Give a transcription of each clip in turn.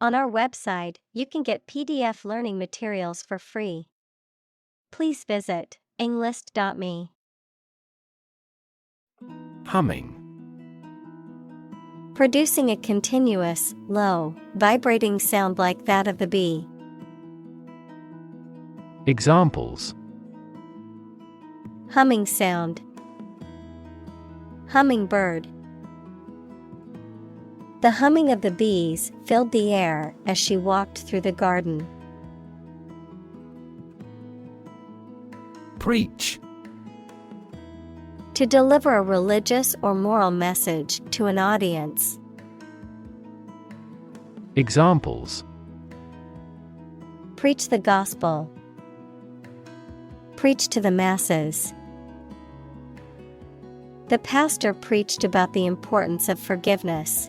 On our website, you can get PDF learning materials for free. Please visit englist.me. Humming. Producing a continuous, low, vibrating sound like that of the bee. Examples: Humming sound. Hummingbird. The humming of the bees filled the air as she walked through the garden. Preach. To deliver a religious or moral message to an audience. Examples: Preach the gospel. Preach to the masses. The pastor preached about the importance of forgiveness.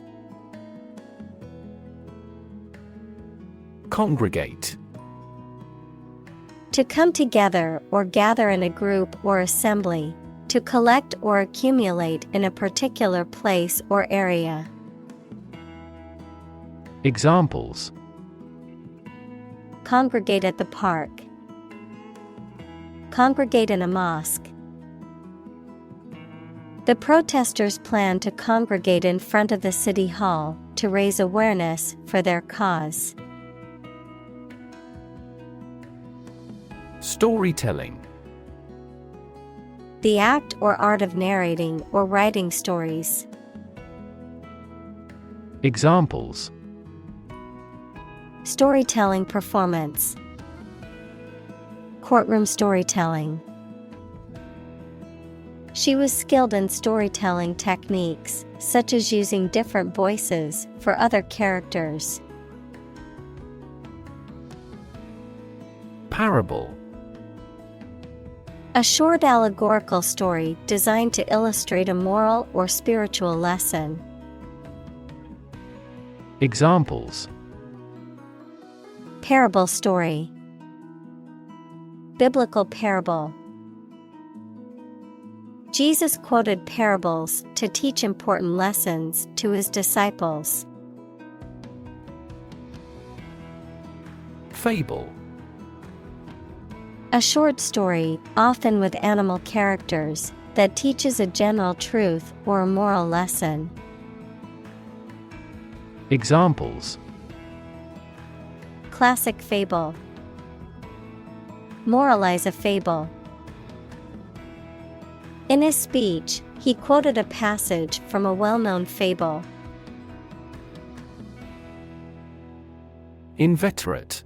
Congregate. To come together or gather in a group or assembly, to collect or accumulate in a particular place or area. Examples: Congregate at the park. Congregate in a mosque. The protesters plan to congregate in front of the city hall to raise awareness for their cause. Storytelling. The act or art of narrating or writing stories. Examples: Storytelling performance. Courtroom storytelling. She was skilled in storytelling techniques, such as using different voices for other characters. Parable. A short allegorical story designed to illustrate a moral or spiritual lesson. Examples: Parable story. Biblical parable. Jesus quoted parables to teach important lessons to his disciples. Fable. A short story, often with animal characters, that teaches a general truth or a moral lesson. Examples: Classic fable. Moralize a fable. In his speech, he quoted a passage from a well-known fable. Inveterate.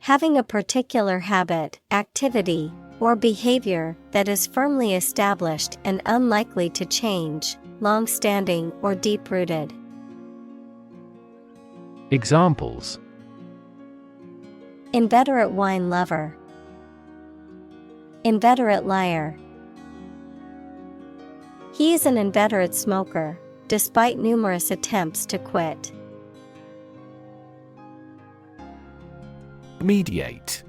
Having a particular habit, activity, or behavior that is firmly established and unlikely to change, long-standing or deep-rooted. Examples: Inveterate wine lover. Inveterate liar. He is an inveterate smoker, despite numerous attempts to quit. Mediate.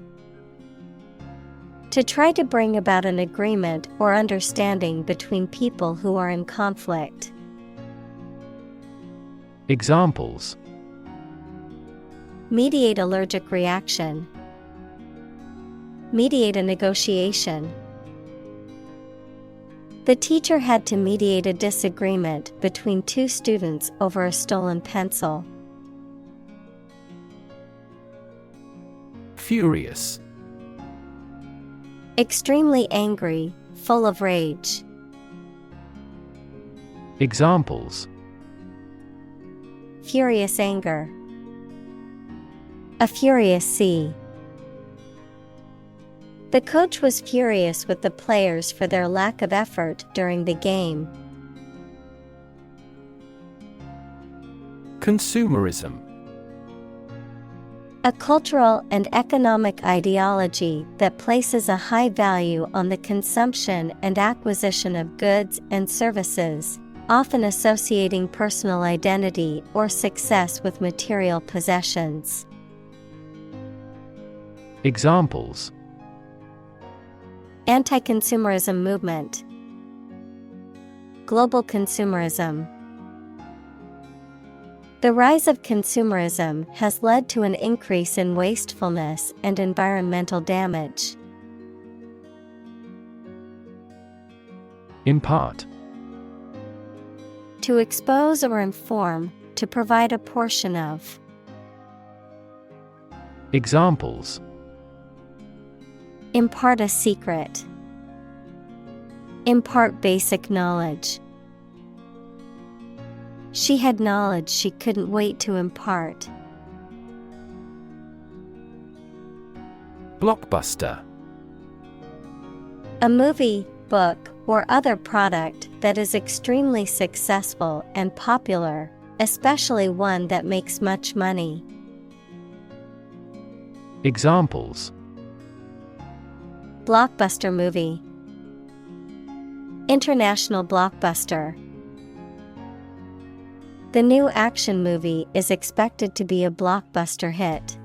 To try to bring about an agreement or understanding between people who are in conflict. Examples: Mediate allergic reaction. Mediate a negotiation. The teacher had to mediate a disagreement between two students over a stolen pencil. Furious. Extremely angry, full of rage. Examples: Furious anger. A furious sea. The coach was furious with the players for their lack of effort during the game. Consumerism. A cultural and economic ideology that places a high value on the consumption and acquisition of goods and services, often associating personal identity or success with material possessions. Examples: Anti-consumerism movement. Global consumerism. The rise of consumerism has led to an increase in wastefulness and environmental damage. Impart. To expose or inform, to provide a portion of. Examples: Impart a secret. Impart basic knowledge. She had knowledge she couldn't wait to impart. Blockbuster. A movie, book, or other product that is extremely successful and popular, especially one that makes much money. Examples: Blockbuster movie. International blockbuster. The new action movie is expected to be a blockbuster hit.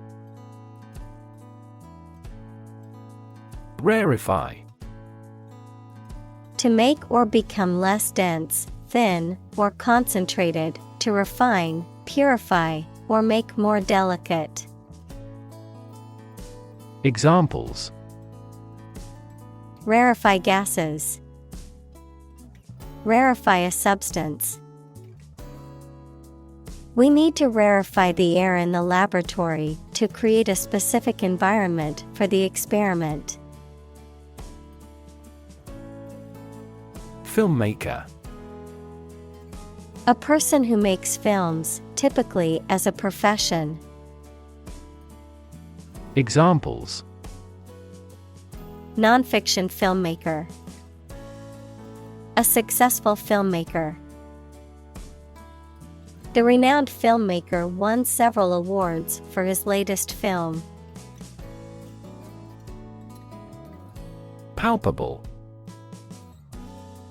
Rarefy. To make or become less dense, thin, or concentrated, to refine, purify, or make more delicate. Examples: Rarefy gases. Rarefy a substance. We need to rarefy the air in the laboratory to create a specific environment for the experiment. Filmmaker. A person who makes films, typically as a profession. Examples: Nonfiction filmmaker. A successful filmmaker. The renowned filmmaker won several awards for his latest film. Palpable.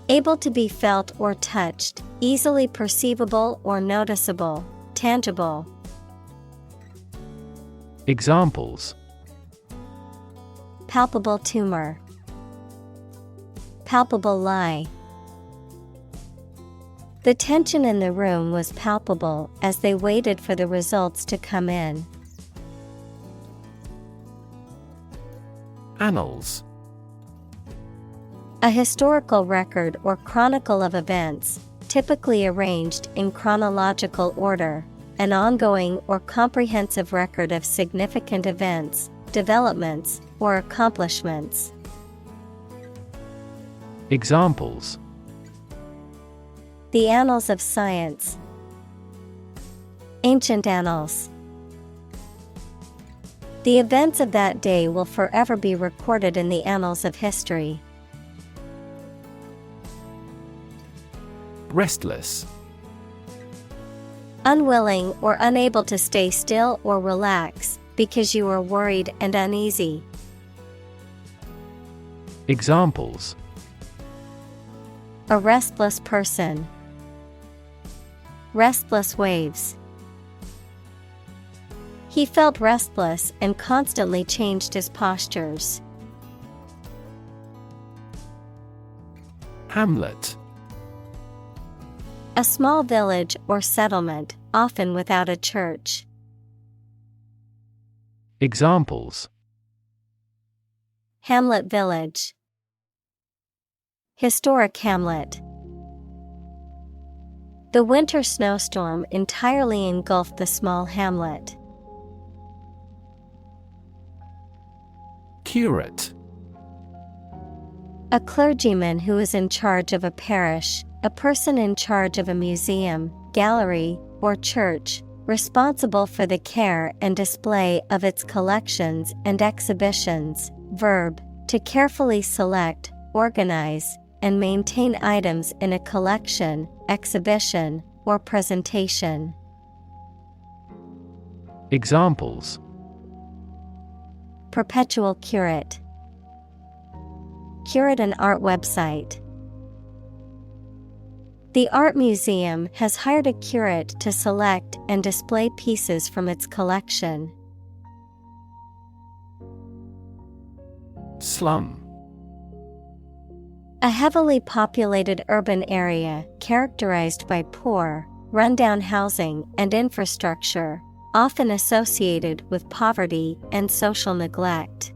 Able to be felt or touched, easily perceivable or noticeable, tangible. Examples: Palpable tumor. Palpable lie. The tension in the room was palpable as they waited for the results to come in. Annals. A historical record or chronicle of events, typically arranged in chronological order, an ongoing or comprehensive record of significant events, developments, or accomplishments. Examples: The annals of science. Ancient annals. The events of that day will forever be recorded in the annals of history. Restless. Unwilling or unable to stay still or relax, because you are worried and uneasy. Examples: A restless person. Restless waves. He felt restless and constantly changed his postures. Hamlet. A small village or settlement, often without a church. Examples: Hamlet Village. Historic hamlet. The winter snowstorm entirely engulfed the small hamlet. Curate. A clergyman who is in charge of a parish, a person in charge of a museum, gallery, or church, responsible for the care and display of its collections and exhibitions. Verb, to carefully select, organize, and maintain items in a collection, exhibition, or presentation. Examples: Perpetual curate. Curate an art website. The art museum has hired a curate to select and display pieces from its collection. Slum. A heavily populated urban area characterized by poor, rundown housing and infrastructure, often associated with poverty and social neglect.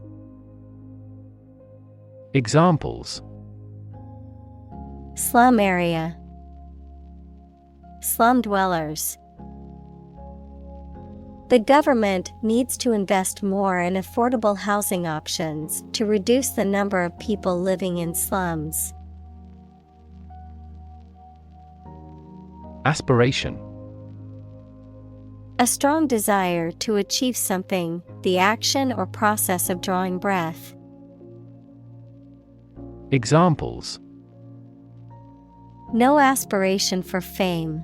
Examples: Slum area, slum dwellers. The government needs to invest more in affordable housing options to reduce the number of people living in slums. Aspiration. A strong desire to achieve something, the action or process of drawing breath. Examples: No aspiration for fame.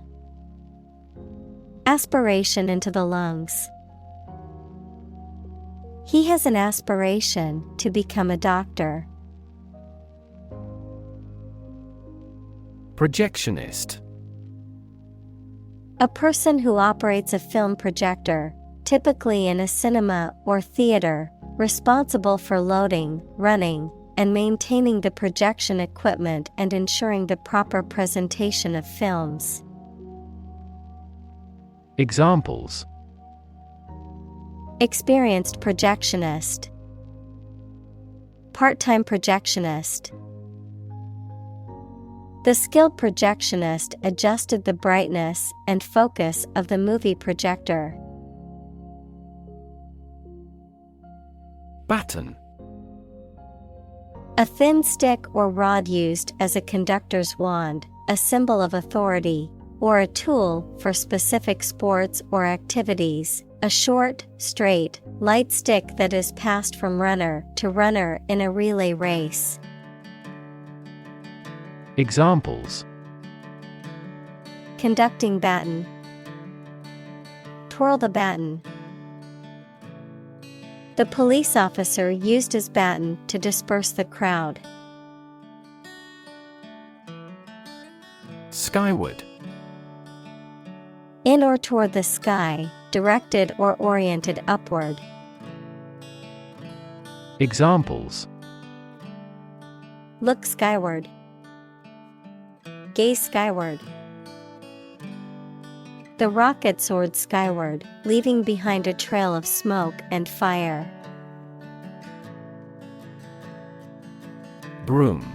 Aspiration into the lungs. He has an aspiration to become a doctor. Projectionist. A person who operates a film projector, typically in a cinema or theater, responsible for loading, running, and maintaining the projection equipment and ensuring the proper presentation of films. Examples: Experienced projectionist. Part-time projectionist. The skilled projectionist adjusted the brightness and focus of the movie projector. Baton. A thin stick or rod used as a conductor's wand, a symbol of authority, or a tool for specific sports or activities. A short, straight, light stick that is passed from runner to runner in a relay race. Examples: Conducting baton. Twirl the baton. The police officer used his baton to disperse the crowd. Skyward. In or toward the sky, directed or oriented upward. Examples: Look skyward. Gaze skyward. The rocket soared skyward, leaving behind a trail of smoke and fire. Broom.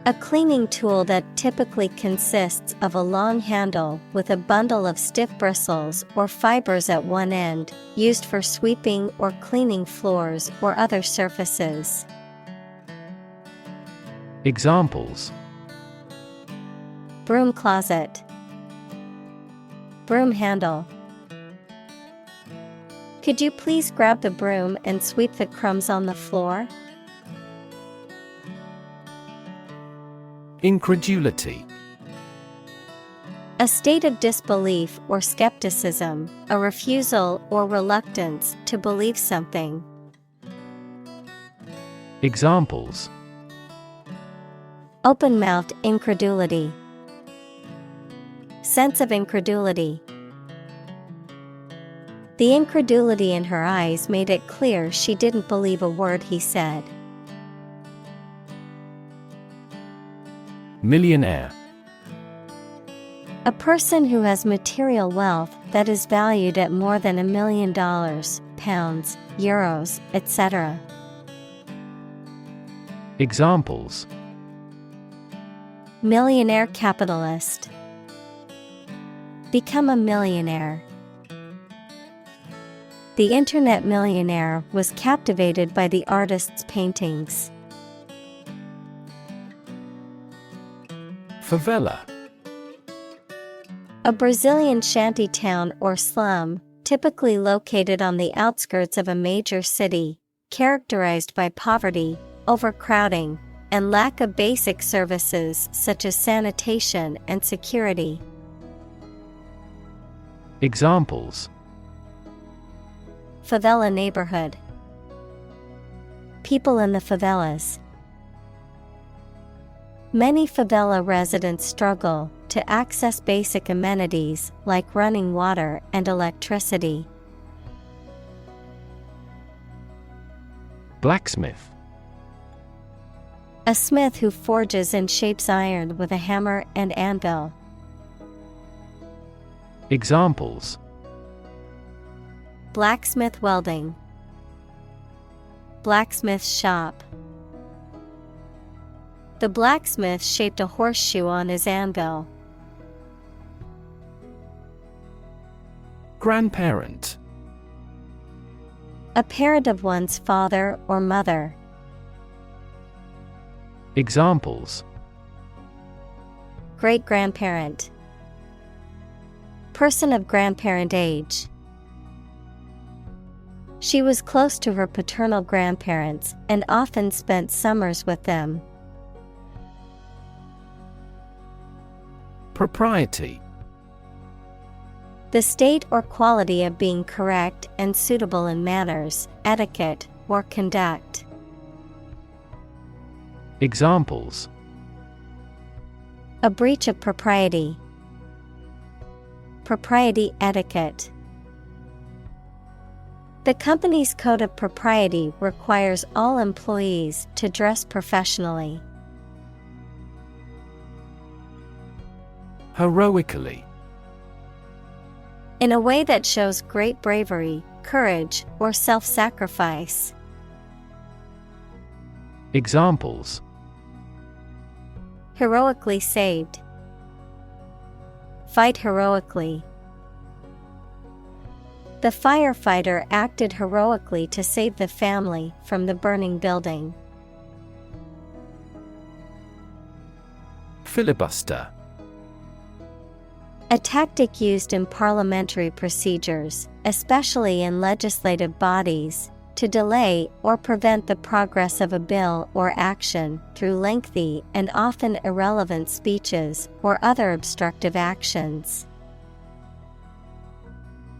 A cleaning tool that typically consists of a long handle with a bundle of stiff bristles or fibers at one end, used for sweeping or cleaning floors or other surfaces. Examples: Broom closet. Broom handle. Could you please grab the broom and sweep the crumbs on the floor? Incredulity. A state of disbelief or skepticism, a refusal or reluctance to believe something. Examples: Open-mouthed incredulity. Sense of incredulity. The incredulity in her eyes made it clear she didn't believe a word he said. Millionaire. A person who has material wealth that is valued at more than $1 million, pounds, euros, etc. Examples: Millionaire capitalist. Become a millionaire. The internet millionaire was captivated by the artist's paintings. Favela. A Brazilian shanty town or slum, typically located on the outskirts of a major city, characterized by poverty, overcrowding, and lack of basic services such as sanitation and security. Examples: Favela neighborhood. People in the favelas. Many favela residents struggle to access basic amenities like running water and electricity. Blacksmith. A smith who forges and shapes iron with a hammer and anvil. Examples: blacksmith welding, blacksmith shop. The blacksmith shaped a horseshoe on his anvil. Grandparent. A parent of one's father or mother. Examples: great-grandparent, person of grandparent age. She was close to her paternal grandparents and often spent summers with them. Propriety. The state or quality of being correct and suitable in manners, etiquette, or conduct. Examples: a breach of propriety, propriety etiquette. The company's code of propriety requires all employees to dress professionally. Heroically. In a way that shows great bravery, courage, or self-sacrifice. Examples: heroically saved, fight heroically. The firefighter acted heroically to save the family from the burning building. Filibuster. A tactic used in parliamentary procedures, especially in legislative bodies, to delay or prevent the progress of a bill or action through lengthy and often irrelevant speeches or other obstructive actions.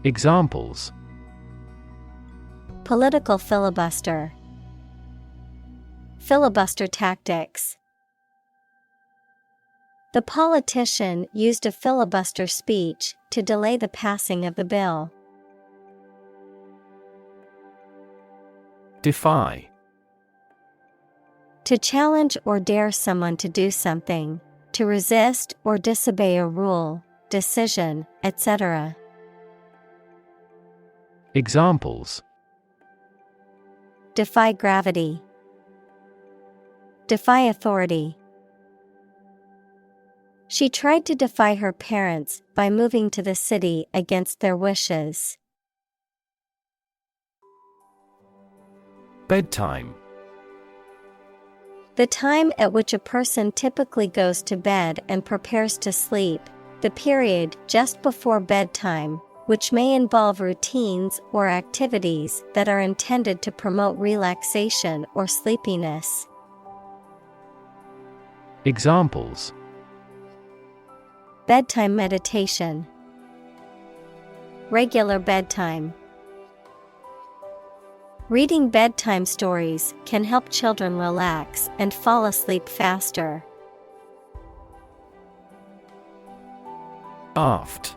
Examples: political filibuster, filibuster tactics. The politician used a filibuster speech to delay the passing of the bill. Defy. To challenge or dare someone to do something, to resist or disobey a rule, decision, etc. Examples: defy gravity, defy authority. She tried to defy her parents by moving to the city against their wishes. Bedtime. The time at which a person typically goes to bed and prepares to sleep, the period just before bedtime, which may involve routines or activities that are intended to promote relaxation or sleepiness. Examples: bedtime meditation, regular bedtime. Reading bedtime stories can help children relax and fall asleep faster. Aft.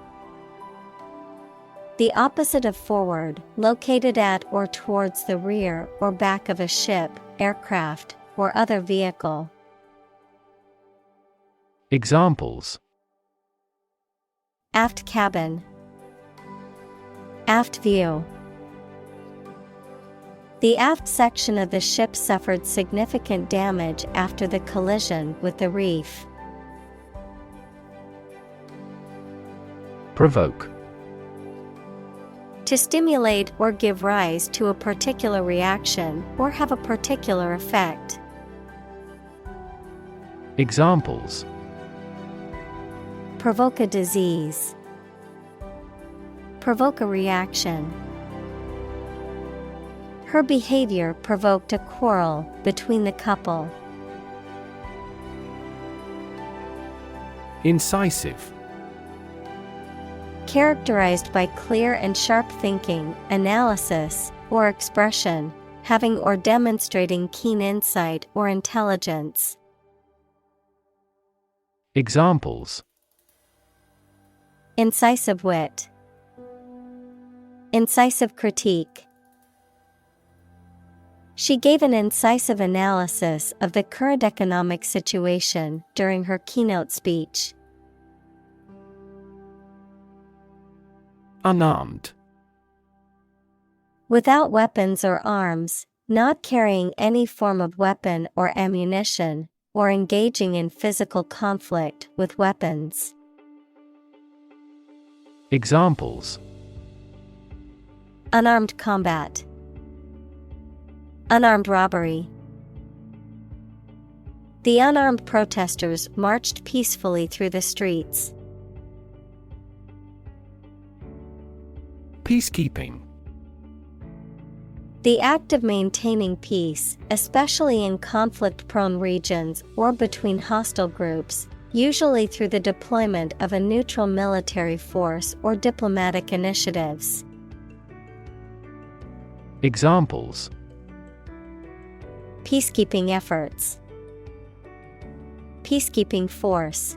The opposite of forward, located at or towards the rear or back of a ship, aircraft, or other vehicle. Examples: aft cabin, aft view. The aft section of the ship suffered significant damage after the collision with the reef. Provoke. To stimulate or give rise to a particular reaction or have a particular effect. Examples: provoke a disease, provoke a reaction. Her behavior provoked a quarrel between the couple. Incisive. Characterized by clear and sharp thinking, analysis, or expression, having or demonstrating keen insight or intelligence. Examples: incisive wit, incisive critique. She gave an incisive analysis of the current economic situation during her keynote speech. Unarmed. Without weapons or arms, not carrying any form of weapon or ammunition, or engaging in physical conflict with weapons. Examples: Unarmed combat. Unarmed robbery. The unarmed protesters marched peacefully through the streets. Peacekeeping. The act of maintaining peace, especially in conflict-prone regions or between hostile groups, usually through the deployment of a neutral military force or diplomatic initiatives. Examples: Peacekeeping efforts. Peacekeeping force.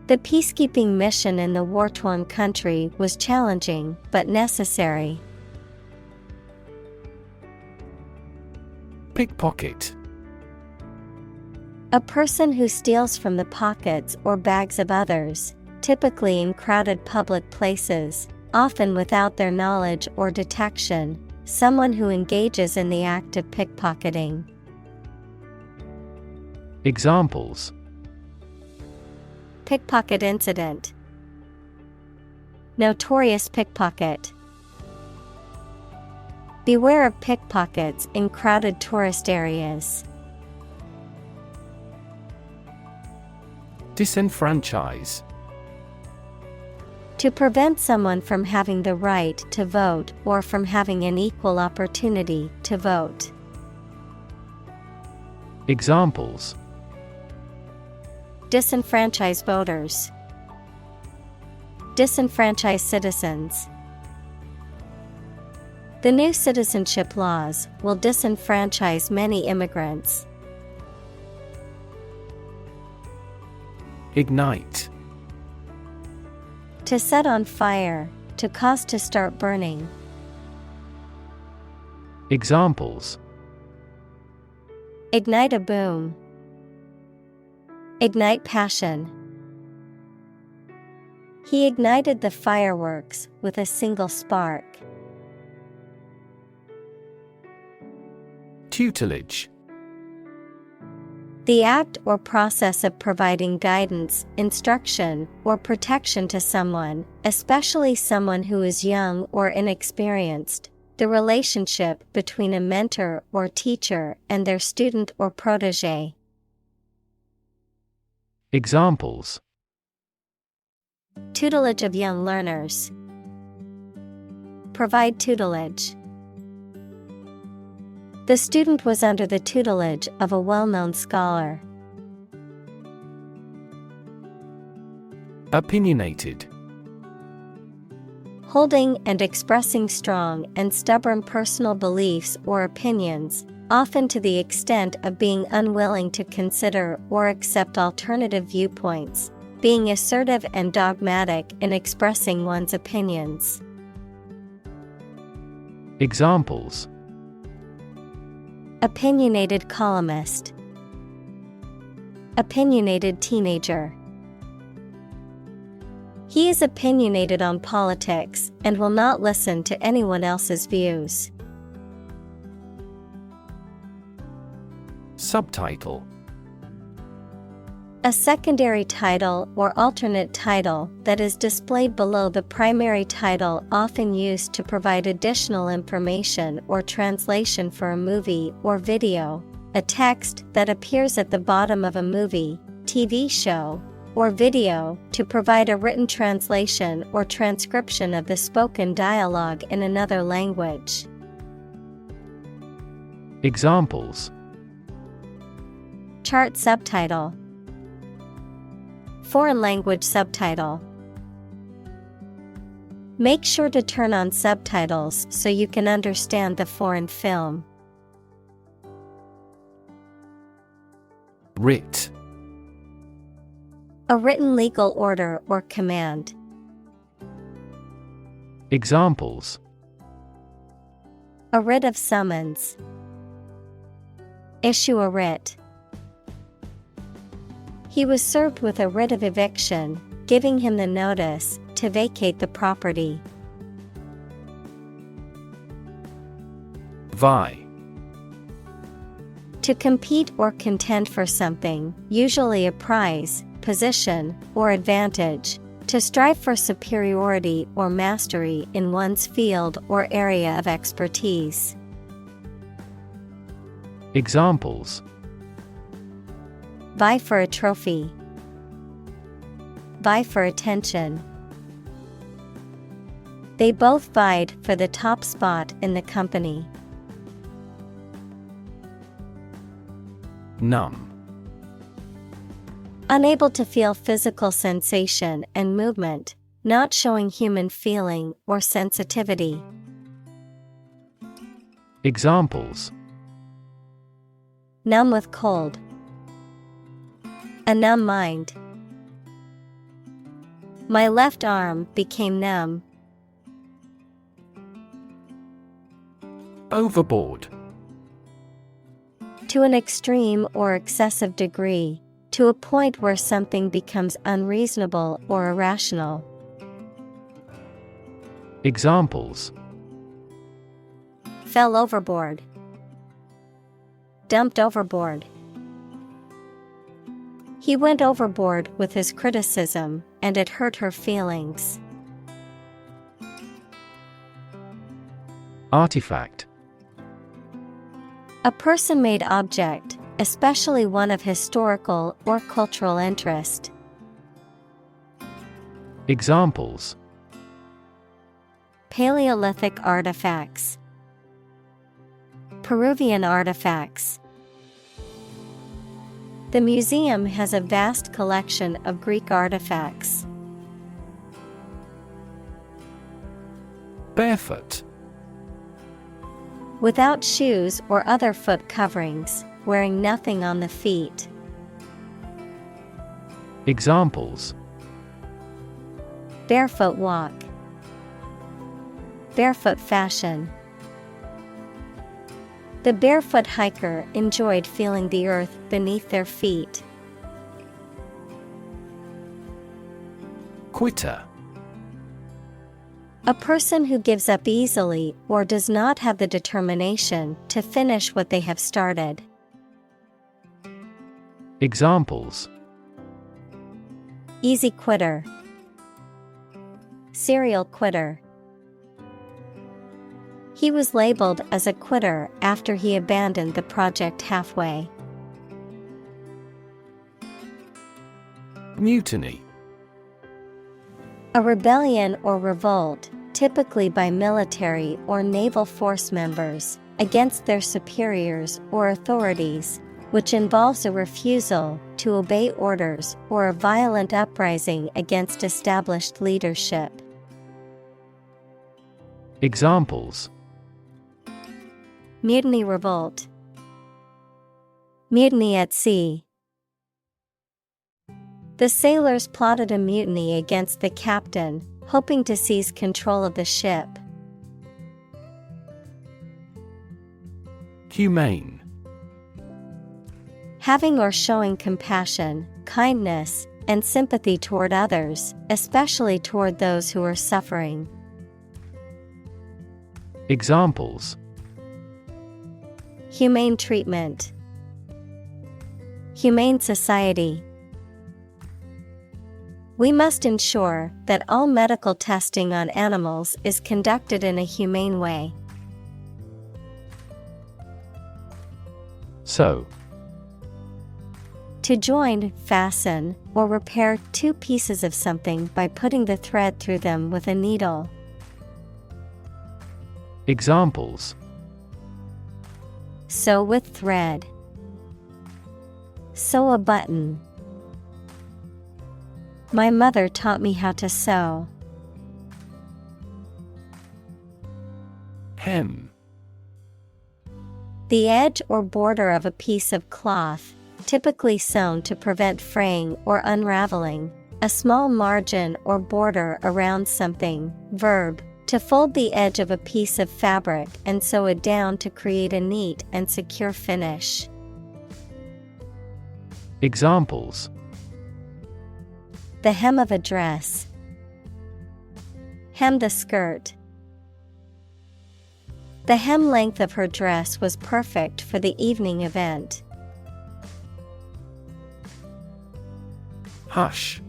The peacekeeping mission in the war-torn country was challenging but necessary. Pickpocket. A person who steals from the pockets or bags of others, typically in crowded public places, often without their knowledge or detection, someone who engages in the act of pickpocketing. Examples: Pickpocket incident. Notorious pickpocket. Beware of pickpockets in crowded tourist areas. Disenfranchise. To prevent someone from having the right to vote or from having an equal opportunity to vote. Examples: Disenfranchise voters. Disenfranchise citizens. The new citizenship laws will disenfranchise many immigrants. Ignite. To set on fire, to cause to start burning. Examples: Ignite a boom. Ignite passion. He ignited the fireworks with a single spark. Tutelage. The act or process of providing guidance, instruction, or protection to someone, especially someone who is young or inexperienced. The relationship between a mentor or teacher and their student or protege. Examples: Tutelage of young learners. Provide tutelage. The student was under the tutelage of a well-known scholar. Opinionated. Holding and expressing strong and stubborn personal beliefs or opinions, often to the extent of being unwilling to consider or accept alternative viewpoints, being assertive and dogmatic in expressing one's opinions. Examples: Opinionated columnist. Opinionated teenager. He is opinionated on politics and will not listen to anyone else's views. Subtitle. A secondary title or alternate title that is displayed below the primary title, often used to provide additional information or translation for a movie or video. A text that appears at the bottom of a movie, TV show, or video to provide a written translation or transcription of the spoken dialogue in another language. Examples: Chart subtitle. Foreign language subtitle. Make sure to turn on subtitles so you can understand the foreign film. Writ. A written legal order or command. Examples: A writ of summons. Issue a writ. He was served with a writ of eviction giving him the notice to vacate the property. Vie. To compete or contend for something, usually a prize, position, or advantage. To strive for superiority or mastery in one's field or area of expertise. Examples: vie for a trophy, vie for attention. They both vied for the top spot in the company. Numb. Unable to feel physical sensation and movement, not showing human feeling or sensitivity. Examples: numb with cold, a numb mind. My left arm became numb. Overboard. To an extreme or excessive degree, to a point where something becomes unreasonable or irrational. Examples: fell overboard, dumped overboard. He went overboard with his criticism, and it hurt her feelings. Artifact. A person-made object, especially one of historical or cultural interest. Examples: Paleolithic artifacts, Peruvian artifacts. The museum has a vast collection of Greek artifacts. Barefoot. Without shoes or other foot coverings, wearing nothing on the feet. Examples: barefoot walk, barefoot fashion. The barefoot hiker enjoyed feeling the earth beneath their feet. Quitter. A person who gives up easily or does not have the determination to finish what they have started. Examples: easy quitter, serial quitter. He was labeled as a quitter after he abandoned the project halfway. Mutiny. A rebellion or revolt, typically by military or naval force members, against their superiors or authorities, which involves a refusal to obey orders or a violent uprising against established leadership. Examples: mutiny revolt, mutiny at sea. The sailors plotted a mutiny against the captain, hoping to seize control of the ship. Humane. Having or showing compassion, kindness, and sympathy toward others, especially toward those who are suffering. Examples: humane treatment, humane society. We must ensure that all medical testing on animals is conducted in a humane way. Sew. To join, fasten, or repair two pieces of something by putting the thread through them with a needle. Examples: sew with thread, sew a button. My mother taught me how to sew. Hem. The edge or border of a piece of cloth, typically sewn to prevent fraying or unraveling, a small margin or border around something. Verb, to fold the edge of a piece of fabric and sew it down to create a neat and secure finish. The hem of a dress. Hem the skirt. The hem length of her dress was perfect for the evening event. Hush.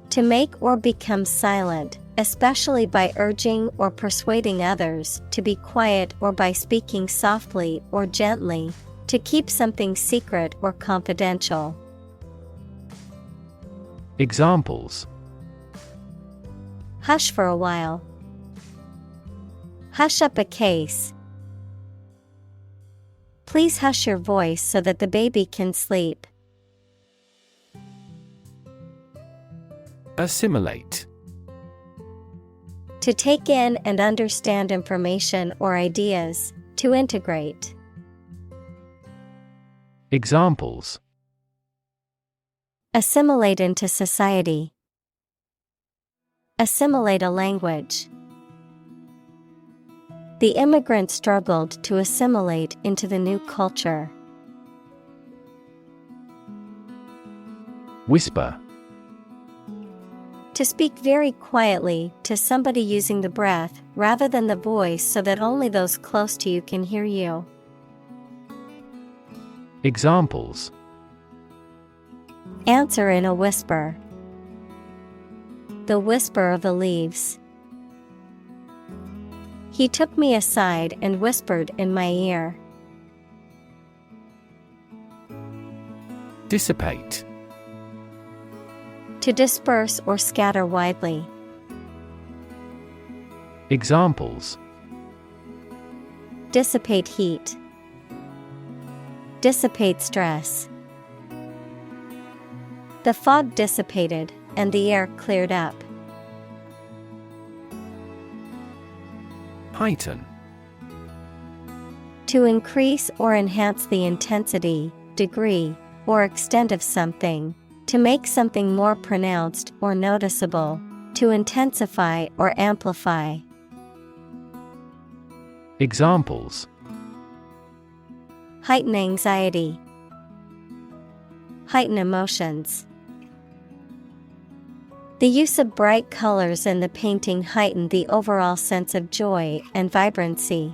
To make or become silent, especially by urging or persuading others to be quiet or by speaking softly or gently, to keep something secret or confidential. Examples: Hush for a while. Hush up a case. Please hush your voice so that the baby can sleep. Assimilate. To take in and understand information or ideas, to integrate. Examples: Assimilate into society. Assimilate a language. The immigrants struggled to assimilate into the new culture. Whisper. To speak very quietly to somebody using the breath rather than the voice so that only those close to you can hear you. Examples: Answer in a whisper. The whisper of the leaves. He took me aside and whispered in my ear. Dissipate. To disperse or scatter widely. Examples: Dissipate heat. Dissipate stress. The fog dissipated and the air cleared up. Heighten. To increase or enhance the intensity, degree, or extent of something. To make something more pronounced or noticeable. To intensify or amplify. Examples: Heighten anxiety. Heighten emotions. The use of bright colors in the painting heightened the overall sense of joy and vibrancy.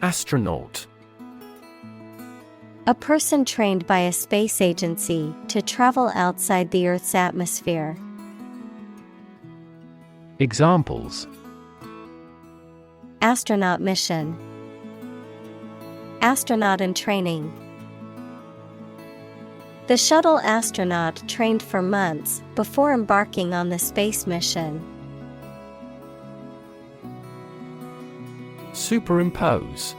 Astronaut. A person trained by a space agency to travel outside the Earth's atmosphere. Examples: Astronaut mission. Astronaut in training. The shuttle astronaut trained for months before embarking on the space mission. Superimpose.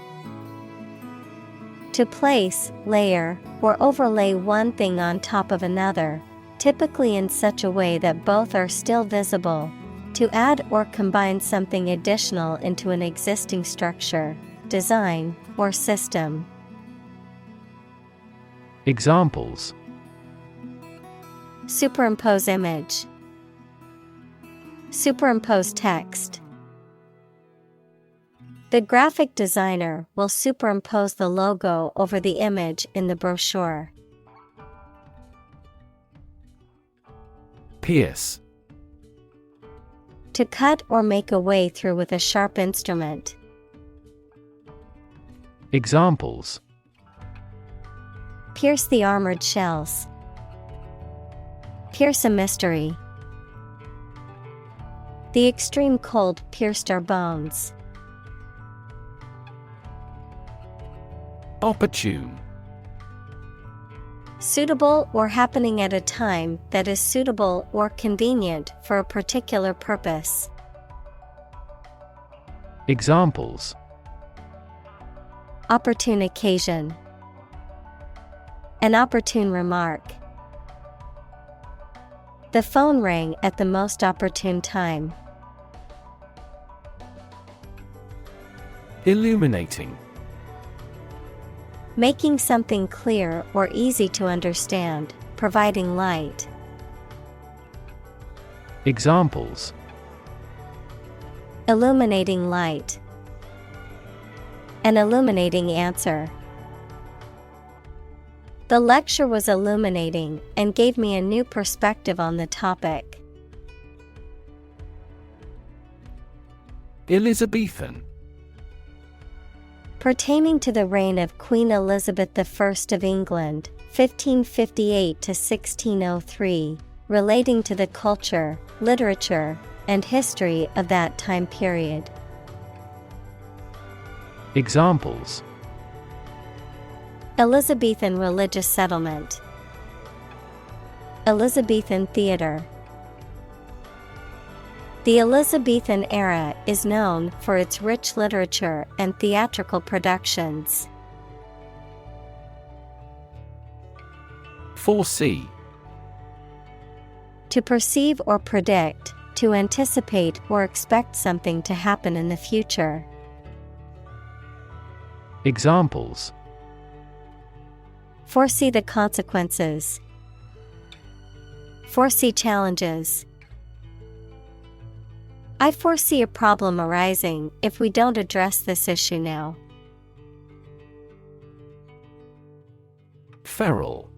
To place, layer, or overlay one thing on top of another, typically in such a way that both are still visible. To add or combine something additional into an existing structure, design, or system. Examples: Superimpose image. Superimpose text. The graphic designer will superimpose the logo over the image in the brochure. Pierce. To cut or make a way through with a sharp instrument. Examples: Pierce the armored shells. Pierce a mystery. The extreme cold pierced our bones. Opportune. Suitable or happening at a time that is suitable or convenient for a particular purpose. Examples: Opportune occasion. An opportune remark. The phone rang at the most opportune time. Illuminating. Making something clear or easy to understand, providing light. Examples: Illuminating light. An illuminating answer. The lecture was illuminating and gave me a new perspective on the topic. Elizabethan. Pertaining to the reign of Queen Elizabeth I of England, 1558 to 1603, relating to the culture, literature, and history of that time period. Examples: Elizabethan religious settlement, Elizabethan theatre. The Elizabethan era is known for its rich literature and theatrical productions. Foresee. To perceive or predict, to anticipate or expect something to happen in the future. Examples: Foresee the consequences, foresee challenges. I foresee a problem arising if we don't address this issue now. Feral.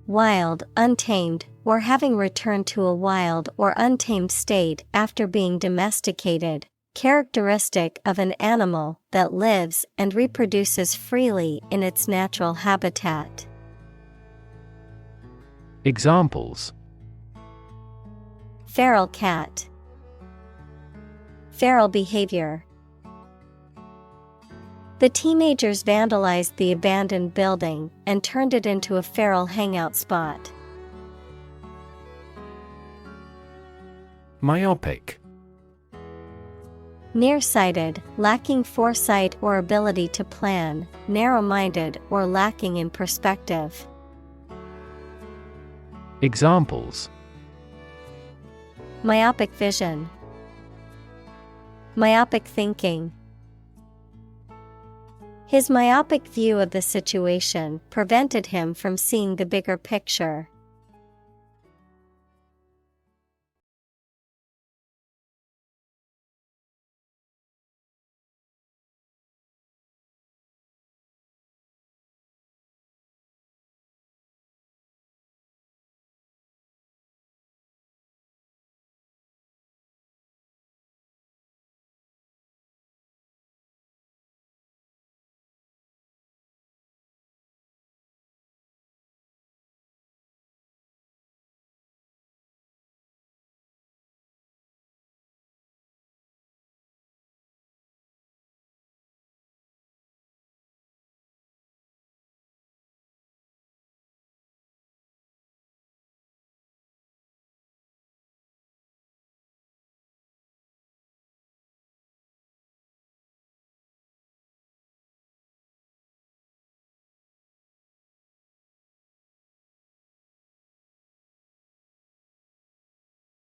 Wild, untamed, or having returned to a wild or untamed state after being domesticated, characteristic of an animal that lives and reproduces freely in its natural habitat. Examples: Feral cat, feral behavior. The teenagers vandalized the abandoned building and turned it into a feral hangout spot. Myopic. Nearsighted, lacking foresight or ability to plan, narrow-minded or lacking in perspective. Examples: Myopic vision, myopic thinking. His myopic view of the situation prevented him from seeing the bigger picture.